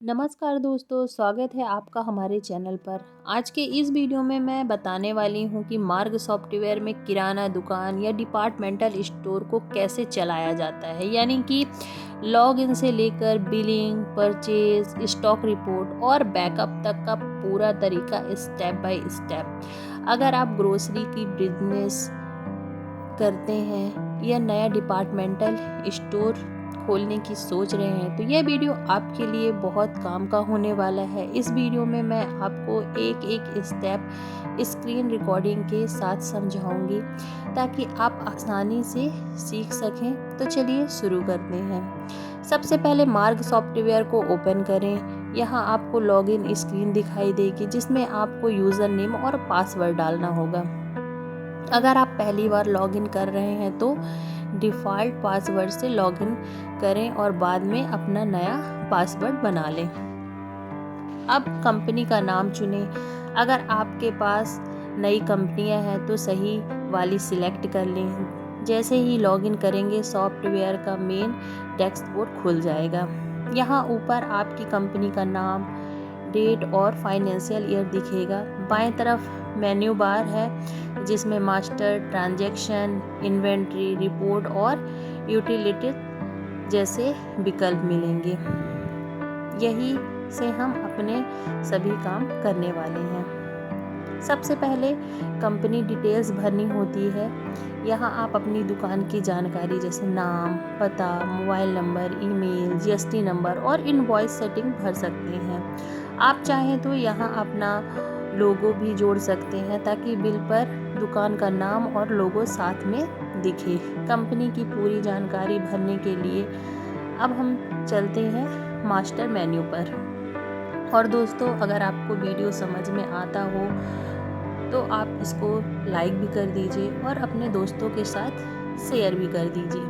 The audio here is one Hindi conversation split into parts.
नमस्कार दोस्तों, स्वागत है आपका हमारे चैनल पर। आज के इस वीडियो में मैं बताने वाली हूं कि मार्ग सॉफ्टवेयर में किराना दुकान या डिपार्टमेंटल स्टोर को कैसे चलाया जाता है, यानी कि लॉगिन से लेकर बिलिंग, परचेज, स्टॉक रिपोर्ट और बैकअप तक का पूरा तरीका स्टेप बाय स्टेप। अगर आप ग्रोसरी की बिजनेस करते हैं या नया डिपार्टमेंटल स्टोर खोलने की सोच रहे हैं तो यह वीडियो आपके लिए बहुत काम का होने वाला है। इस वीडियो में मैं आपको एक एक स्टेप स्क्रीन रिकॉर्डिंग के साथ समझाऊंगी ताकि आप आसानी से सीख सकें। तो चलिए शुरू करते हैं। सबसे पहले मार्ग सॉफ्टवेयर को ओपन करें। यहाँ आपको लॉगिन स्क्रीन दिखाई देगी जिसमें आपको यूज़र नेम और पासवर्ड डालना होगा। अगर आप पहली बार लॉगिन कर रहे हैं तो डिफ़ॉल्ट पासवर्ड से लॉगिन करें और बाद में अपना नया पासवर्ड बना लें। अब कंपनी का नाम चुनें। अगर आपके पास नई कंपनियां हैं तो सही वाली सिलेक्ट कर लें। जैसे ही लॉगिन करेंगे सॉफ्टवेयर का मेन डैशबोर्ड खुल जाएगा। यहाँ ऊपर आपकी कंपनी का नाम, डेट और फाइनेंशियल ईयर दिखेगा। बाएं तरफ मेन्यू बार है जिसमें मास्टर, ट्रांजैक्शन, इन्वेंट्री, रिपोर्ट और यूटिलिटी जैसे विकल्प मिलेंगे। यही से हम अपने सभी काम करने वाले हैं। सबसे पहले कंपनी डिटेल्स भरनी होती है। यहाँ आप अपनी दुकान की जानकारी जैसे नाम, पता, mobile number, email, GST number और इनवॉइस सेटिंग भर सकते हैं। आप चाहें तो यहाँ अपना लोगो भी जोड़ सकते हैं ताकि बिल पर दुकान का नाम और लोगो साथ में दिखे। कंपनी की पूरी जानकारी भरने के लिए अब हम चलते हैं मास्टर मेन्यू पर। और दोस्तों, अगर आपको वीडियो समझ में आता हो तो आप इसको लाइक भी कर दीजिए और अपने दोस्तों के साथ शेयर भी कर दीजिए।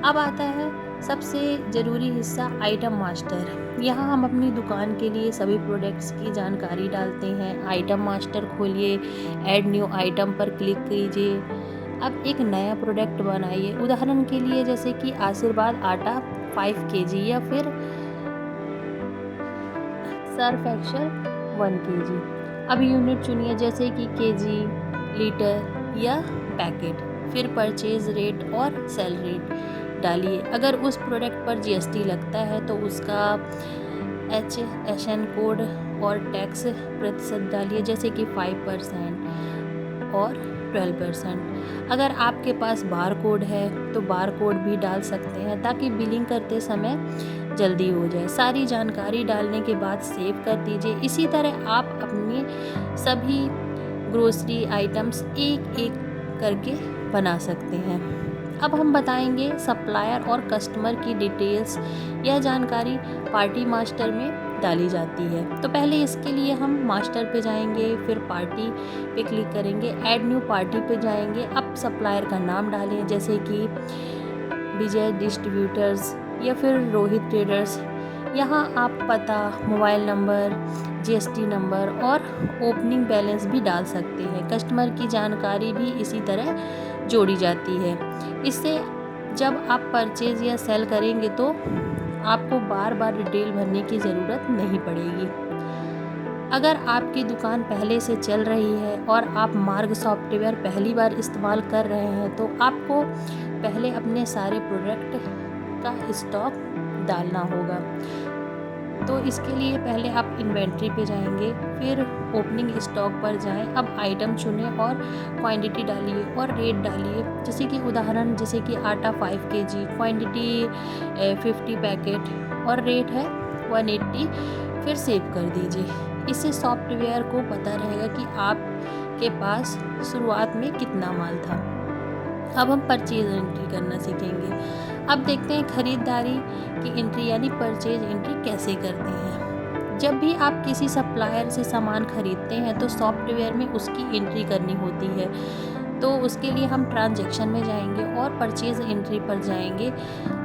अब आता है सबसे ज़रूरी हिस्सा, आइटम मास्टर। यहाँ हम अपनी दुकान के लिए सभी प्रोडक्ट्स की जानकारी डालते हैं। आइटम मास्टर खोलिए, ऐड न्यू आइटम पर क्लिक कीजिए। अब एक नया प्रोडक्ट बनाइए। उदाहरण के लिए जैसे कि आशीर्वाद आटा 5 kg या फिर सर्फ एक्सेल 1 kg। अब यूनिट चुनिए जैसे कि केजी, लीटर या पैकेट। फिर परचेज रेट और सेल रेट डालिए। अगर उस प्रोडक्ट पर जीएसटी लगता है तो उसका HSN कोड और टैक्स प्रतिशत डालिए जैसे कि 5% और 12%। अगर आपके पास बार कोड है तो बार कोड भी डाल सकते हैं ताकि बिलिंग करते समय जल्दी हो जाए। सारी जानकारी डालने के बाद सेव कर दीजिए। इसी तरह आप अपनी सभी ग्रोसरी आइटम्स एक एक करके बना सकते हैं। अब हम बताएंगे सप्लायर और कस्टमर की डिटेल्स। यह जानकारी पार्टी मास्टर में डाली जाती है। तो पहले इसके लिए हम मास्टर पे जाएंगे, फिर पार्टी पे क्लिक करेंगे, ऐड न्यू पार्टी पे जाएंगे। अब सप्लायर का नाम डालें जैसे कि विजय डिस्ट्रीब्यूटर्स या फिर रोहित ट्रेडर्स। यहाँ आप पता, मोबाइल नंबर, जीएसटी नंबर और ओपनिंग बैलेंस भी डाल सकते हैं। कस्टमर की जानकारी भी इसी तरह जोड़ी जाती है। इससे जब आप परचेज या सेल करेंगे तो आपको बार बार डिटेल भरने की ज़रूरत नहीं पड़ेगी। अगर आपकी दुकान पहले से चल रही है और आप मार्ग सॉफ्टवेयर पहली बार इस्तेमाल कर रहे हैं तो आपको पहले अपने सारे प्रोडक्ट का स्टॉक डालना होगा। तो इसके लिए पहले आप इन्वेंट्री पे जाएंगे, फिर ओपनिंग स्टॉक पर जाएं। अब आइटम चुनें और क्वांटिटी डालिए और रेट डालिए। जैसे कि उदाहरण जैसे कि आटा 5 kg, क्वांटिटी 50 पैकेट और रेट है 180। फिर सेव कर दीजिए। इससे सॉफ्टवेयर को पता रहेगा कि आपके पास शुरुआत में कितना माल था। अब हम परचेज एंट्री करना सीखेंगे। अब देखते हैं खरीदारी की एंट्री यानी परचेज एंट्री कैसे करते हैं। जब भी आप किसी सप्लायर से सामान खरीदते हैं तो सॉफ्टवेयर में उसकी एंट्री करनी होती है। तो उसके लिए हम ट्रांजैक्शन में जाएंगे और परचेज एंट्री पर जाएंगे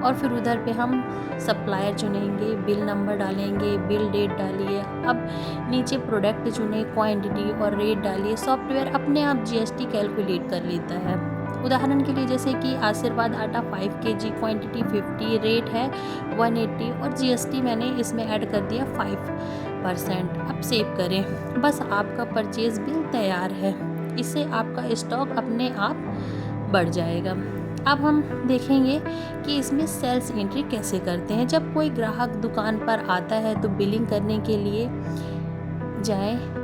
और फिर उधर पे हम सप्लायर चुनेंगे, बिल नंबर डालेंगे, बिल डेट डालिए। अब नीचे प्रोडक्ट चुने, क्वांटिटी और रेट डालिए। सॉफ्टवेयर अपने आप जीएसटी कैलकुलेट कर लेता है। उदाहरण के लिए जैसे कि आशीर्वाद आटा 5 kg, क्वांटिटी 50, रेट है 180 और जीएसटी मैंने इसमें ऐड कर दिया 5%। अब सेव करें। बस आपका परचेज बिल तैयार है। इससे आपका स्टॉक अपने आप बढ़ जाएगा। अब हम देखेंगे कि इसमें सेल्स एंट्री कैसे करते हैं। जब कोई ग्राहक दुकान पर आता है तो बिलिंग करने के लिए जाएं।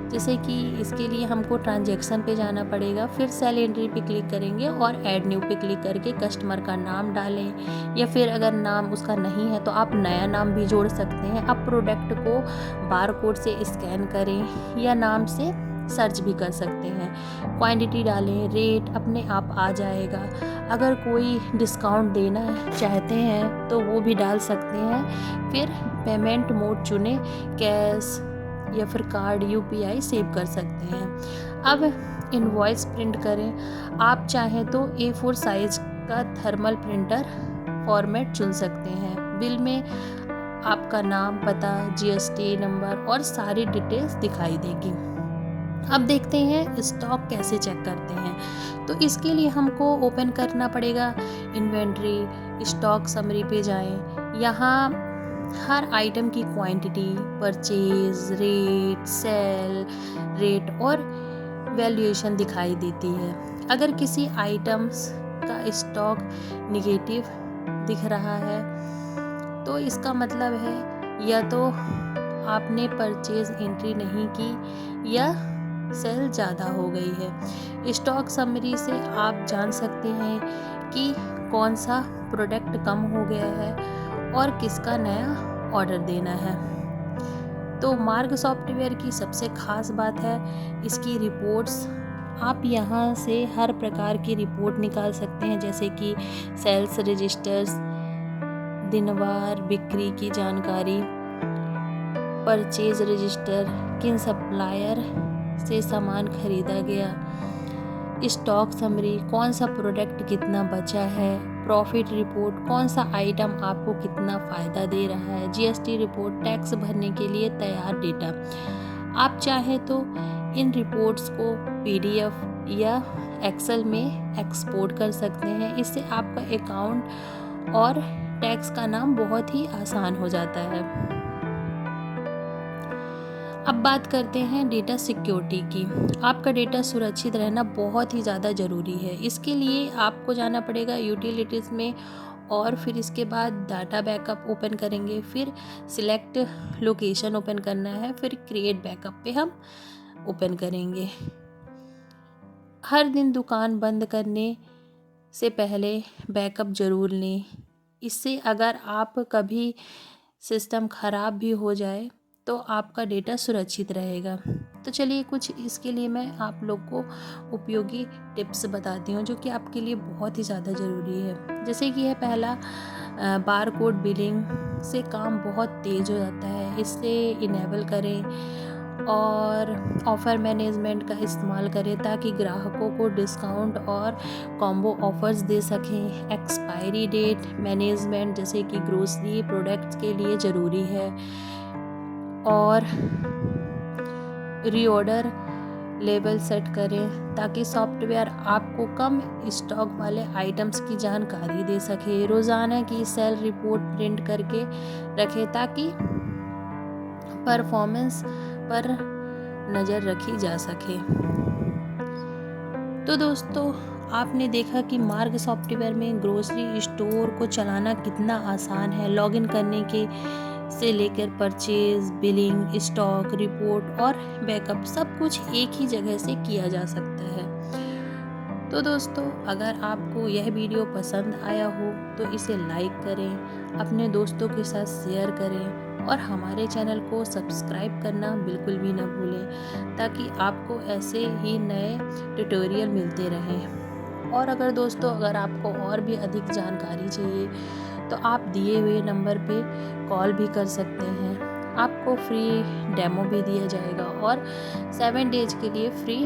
जैसे कि इसके लिए हमको ट्रांजैक्शन पे जाना पड़ेगा, फिर सेल एंट्री पे क्लिक करेंगे और ऐड न्यू पे क्लिक करके कस्टमर का नाम डालें, या फिर अगर नाम उसका नहीं है तो आप नया नाम भी जोड़ सकते हैं। आप प्रोडक्ट को बार कोड से स्कैन करें या नाम से सर्च भी कर सकते हैं। क्वांटिटी डालें, रेट अपने आप आ जाएगा। अगर कोई डिस्काउंट देना चाहते हैं तो वो भी डाल सकते हैं। फिर पेमेंट मोड चुनें, कैश या फिर कार्ड, यूपीआई सेव कर सकते हैं। अब इनवॉइस प्रिंट करें। आप चाहें तो A4 साइज का थर्मल प्रिंटर फॉर्मेट चुन सकते हैं। बिल में आपका नाम, पता, जीएसटी नंबर और सारी डिटेल्स दिखाई देगी। अब देखते हैं स्टॉक कैसे चेक करते हैं। तो इसके लिए हमको ओपन करना पड़ेगा इन्वेंट्री, स्टॉक समरी पे जाएं। यहाँ हर आइटम की quantity, purchase, rate, cell rate और वैल्यूएशन दिखाई देती है। अगर किसी आइटम्स का स्टॉक निगेटिव दिख रहा है तो इसका मतलब है या तो आपने परचेज एंट्री नहीं की या सेल ज़्यादा हो गई है। स्टॉक समरी से आप जान सकते हैं कि कौन सा प्रोडक्ट कम हो गया है और किसका नया ऑर्डर देना है। तो मार्ग सॉफ्टवेयर की सबसे खास बात है इसकी रिपोर्ट्स। आप यहाँ से हर प्रकार की रिपोर्ट निकाल सकते हैं, जैसे कि सेल्स रजिस्टर्स, दिनवार बिक्री की जानकारी, परचेज रजिस्टर, किन सप्लायर से सामान खरीदा गया, स्टॉक समरी, कौन सा प्रोडक्ट कितना बचा है, प्रॉफिट रिपोर्ट, कौन सा आइटम आपको कितना फ़ायदा दे रहा है, जीएसटी रिपोर्ट, टैक्स भरने के लिए तैयार डेटा। आप चाहें तो इन रिपोर्ट्स को पीडीएफ या एक्सेल में एक्सपोर्ट कर सकते हैं। इससे आपका अकाउंट और टैक्स का नाम बहुत ही आसान हो जाता है। अब बात करते हैं डेटा सिक्योरिटी की। आपका डेटा सुरक्षित रहना बहुत ही ज़्यादा ज़रूरी है। इसके लिए आपको जाना पड़ेगा यूटिलिटीज़ में और फिर इसके बाद डाटा बैकअप ओपन करेंगे, फिर सिलेक्ट लोकेशन ओपन करना है, फिर क्रिएट बैकअप पे हम ओपन करेंगे। हर दिन दुकान बंद करने से पहले बैकअप ज़रूर लें। इससे अगर आप कभी सिस्टम ख़राब भी हो जाए तो आपका डेटा सुरक्षित रहेगा। तो चलिए कुछ इसके लिए मैं आप लोग को उपयोगी टिप्स बताती हूँ जो कि आपके लिए बहुत ही ज़्यादा ज़रूरी है। जैसे कि है पहला, बार कोड बिलिंग से काम बहुत तेज़ हो जाता है, इससे इनेबल करें। और ऑफ़र मैनेजमेंट का इस्तेमाल करें ताकि ग्राहकों को डिस्काउंट और कॉम्बो ऑफ़र्स दे सकें। एक्सपायरी डेट मैनेजमेंट जैसे कि ग्रोसरी प्रोडक्ट्स के लिए ज़रूरी है। और रीऑर्डर लेवल सेट करें ताकि सॉफ्टवेयर आपको कम स्टॉक वाले आइटम्स की जानकारी दे सके। रोज़ाना की सेल रिपोर्ट प्रिंट करके रखें ताकि परफॉर्मेंस पर नज़र रखी जा सके। तो दोस्तों, आपने देखा कि मार्ग सॉफ्टवेयर में ग्रोसरी स्टोर को चलाना कितना आसान है। लॉगिन करने के से लेकर परचेज, बिलिंग, स्टॉक रिपोर्ट और बैकअप सब कुछ एक ही जगह से किया जा सकता है। तो दोस्तों, अगर आपको यह वीडियो पसंद आया हो तो इसे लाइक करें, अपने दोस्तों के साथ शेयर करें और हमारे चैनल को सब्सक्राइब करना बिल्कुल भी न भूलें ताकि आपको ऐसे ही नए ट्यूटोरियल मिलते रहें। और अगर आपको और भी अधिक जानकारी चाहिए तो आप दिए हुए नंबर पे कॉल भी कर सकते हैं। आपको फ्री डेमो भी दिया जाएगा और 7 डेज के लिए फ्री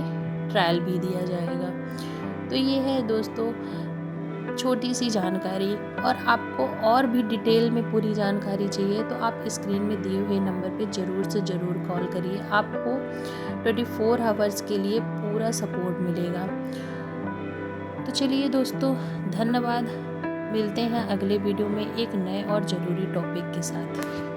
ट्रायल भी दिया जाएगा। तो ये है दोस्तों छोटी सी जानकारी। और आपको और भी डिटेल में पूरी जानकारी चाहिए तो आप स्क्रीन में दिए हुए नंबर पे ज़रूर से ज़रूर कॉल करिए। आपको 24 आवर्स के लिए पूरा सपोर्ट मिलेगा। तो चलिए दोस्तों, धन्यवाद। मिलते हैं अगले वीडियो में एक नए और ज़रूरी टॉपिक के साथ।